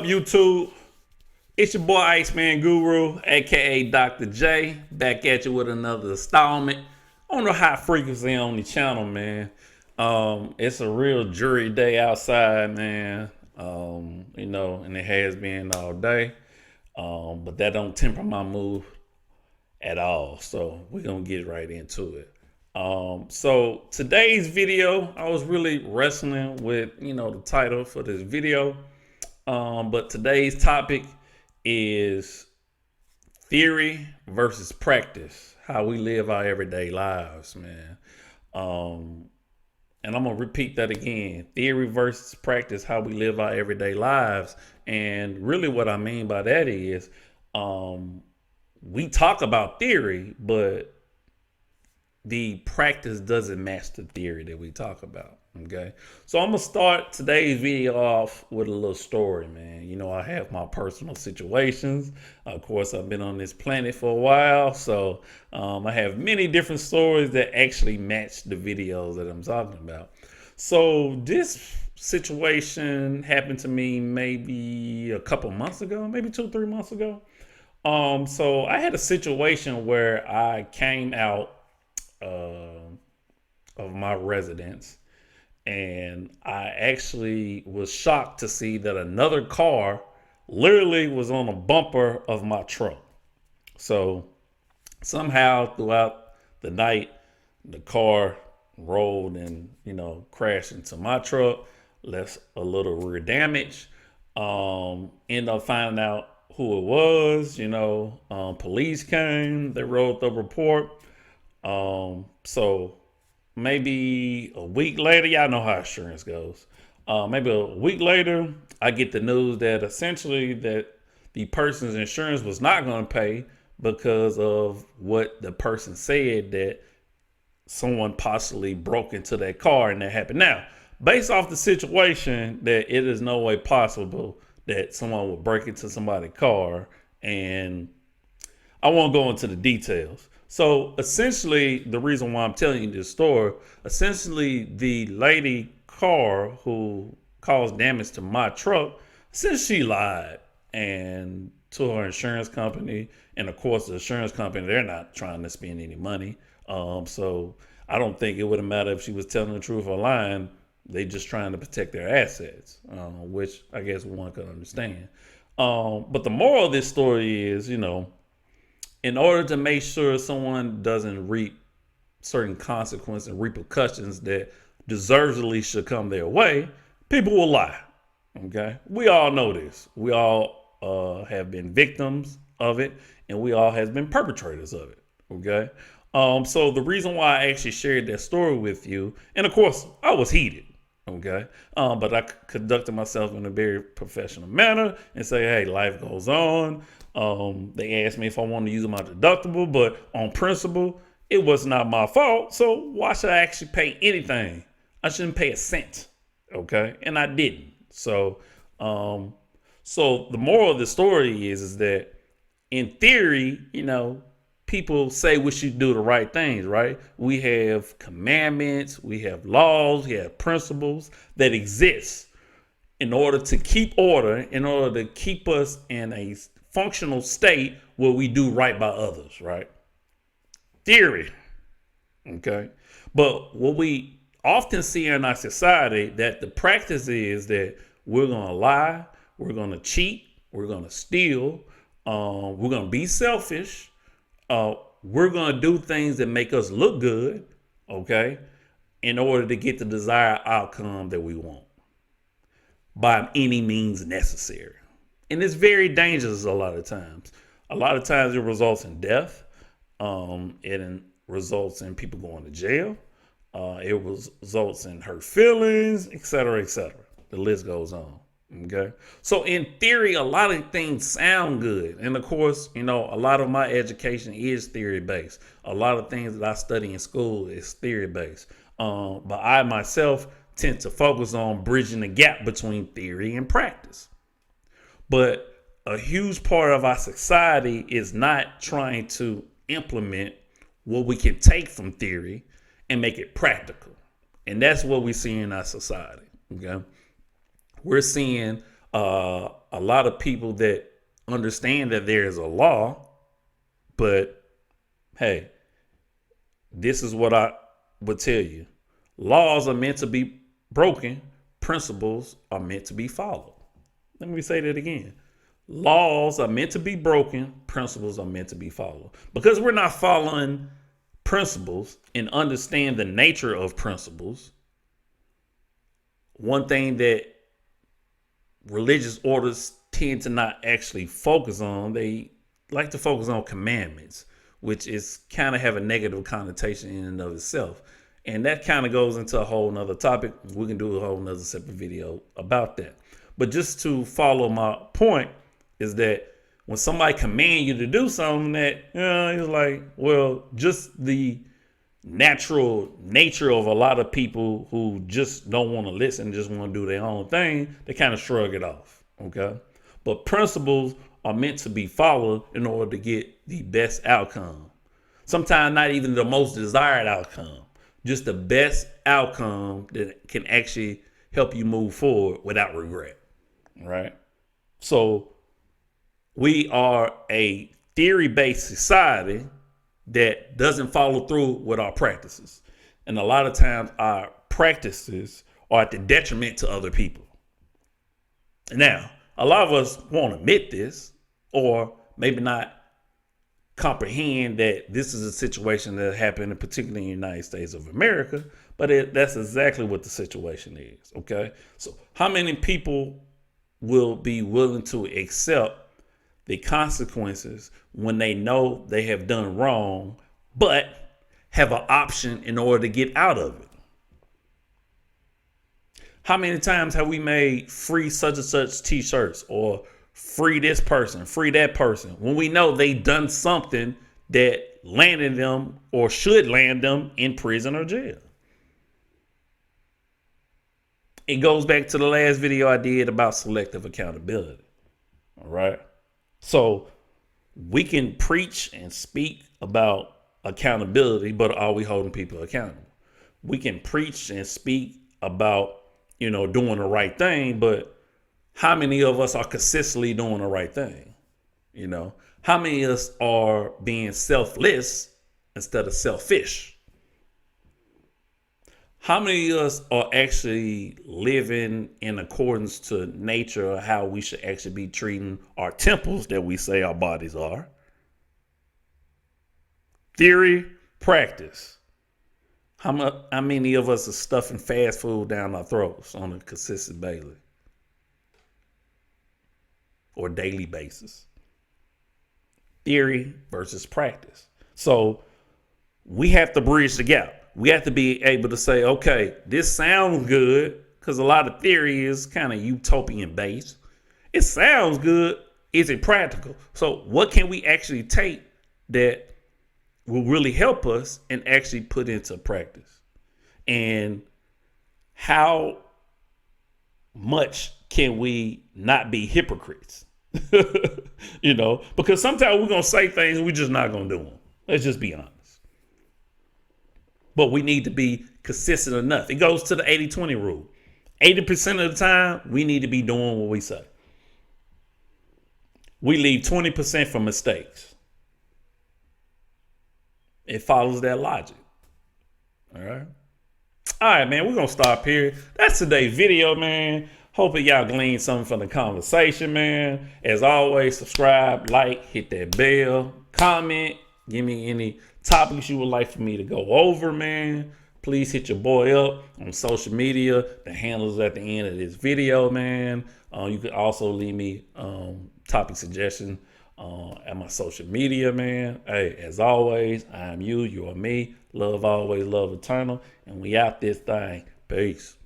YouTube? It's your boy Iceman Guru, aka Dr. J, back at you with another installment on the high frequency on the channel, man. It's a real jury day outside, man. And it has been all day. But that don't temper my mood at all. So we're gonna get right into it. So today's video, I was really wrestling with, the title for this video. But today's topic is theory versus practice, how we live our everyday lives, man. And I'm gonna repeat that again: theory versus practice, how we live our everyday lives. And really what I mean by that is we talk about theory, but the practice doesn't match the theory that we talk about. Okay. So I'm going to start today's video off with a little story, man. I have my personal situations. Of course, I've been on this planet for a while. So I have many different stories that actually match the videos that I'm talking about. So this situation happened to me maybe a couple months ago, maybe 2-3 months ago. So I had a situation where I came out of my residence, and I actually was shocked to see that another car literally was on a bumper of my truck. So somehow throughout the night, the car rolled and crashed into my truck, left a little rear damage. Ended up finding out who it was. Police came, they wrote the report. So maybe a week later, y'all know how insurance goes. Maybe a week later, I get the news that essentially that the person's insurance was not going to pay because of what the person said, that someone possibly broke into that car and that happened. Now, based off the situation, that it is no way possible that someone would break into somebody's car, and I won't go into the details. So essentially, the reason why I'm telling you this story, essentially the lady car who caused damage to my truck, since she lied and to her insurance company, and of course the insurance company, they're not trying to spend any money. So I don't think it would have mattered if she was telling the truth or lying. They just trying to protect their assets, which I guess one could understand. But the moral of this story is, in order to make sure someone doesn't reap certain consequences and repercussions that deservedly should come their way, people will lie. Okay. We all know this. We all have been victims of it, and we all have been perpetrators of it. Okay. So the reason why I actually shared that story with you, and of course I was heated. Okay. But I conducted myself in a very professional manner and say, hey, life goes on. They asked me if I wanted to use my deductible, but on principle, it was not my fault. So why should I actually pay anything? I shouldn't pay a cent. Okay. And I didn't. So the moral of the story is that in theory, people say we should do the right things, right? We have commandments, we have laws, we have principles that exist in order to keep order, in order to keep us in a functional state where we do right by others, right? Theory. Okay. But what we often see in our society, that the practice is that we're going to lie, we're going to cheat, we're going to steal, we're going to be selfish, we're going to do things that make us look good, okay, in order to get the desired outcome that we want by any means necessary. And it's very dangerous a lot of times. A lot of times it results in death. It results in people going to jail. It results in hurt feelings, et cetera, et cetera. The list goes on. Okay. So in theory, a lot of things sound good. And of course, a lot of my education is theory based. A lot of things that I study in school is theory based. But I myself tend to focus on bridging the gap between theory and practice. But a huge part of our society is not trying to implement what we can take from theory and make it practical. And that's what we see in our society. Okay. We're seeing A lot of people that understand that there is a law, but hey, this is what I would tell you. Laws are meant to be broken. Principles are meant to be followed. Let me say that again. Laws are meant to be broken. Principles are meant to be followed. Because we're not following principles and understand the nature of principles, one thing that religious orders tend to not actually focus on, they like to focus on commandments, which is kind of have a negative connotation in and of itself. And that kind of goes into a whole nother topic. We can do a whole nother separate video about that. But just to follow my point is that when somebody command you to do something that, it's like, well, just the natural nature of a lot of people who just don't want to listen, just want to do their own thing, they kind of shrug it off. Okay. But principles are meant to be followed in order to get the best outcome. Sometimes not even the most desired outcome, just the best outcome that can actually help you move forward without regret. Right. So we are a theory-based society that doesn't follow through with our practices. And a lot of times our practices are at the detriment to other people. Now, a lot of us won't admit this, or maybe not comprehend that this is a situation that happened, particularly in the United States of America, but that's exactly what the situation is. Okay. So how many people will be willing to accept the consequences when they know they have done wrong, but have an option in order to get out of it? How many times have we made free such and such t-shirts or free this person, free that person, when we know they done something that landed them or should land them in prison or jail? It goes back to the last video I did about selective accountability. All right. So we can preach and speak about accountability, but are we holding people accountable? We can preach and speak about, doing the right thing, but how many of us are consistently doing the right thing? How many of us are being selfless instead of selfish? How many of us are actually living in accordance to nature, or how we should actually be treating our temples that we say our bodies are? Theory, practice. How many of us are stuffing fast food down our throats on a consistent basis or daily basis? Theory versus practice. So we have to bridge the gap. We have to be able to say, okay, this sounds good, because a lot of theory is kind of utopian based. It sounds good. Is it practical? So what can we actually take that will really help us and actually put into practice? And how much can we not be hypocrites? Because sometimes we're going to say things and we're just not going to do them. Let's just be honest. But we need to be consistent enough. It goes to the 80-20 rule. 80% of the time, we need to be doing what we say. We leave 20% for mistakes. It follows that logic. All right. All right, man, we're going to stop here. That's today's video, man. Hopefully y'all gleaned something from the conversation, man. As always, subscribe, like, hit that bell, comment, give me any topics you would like for me to go over, man. Please hit your boy up on social media. The handles at the end of this video, man. You can also leave me topic suggestions at my social media, man. Hey, as always, I am you, you are me. Love always, love eternal. And we out this thing. Peace.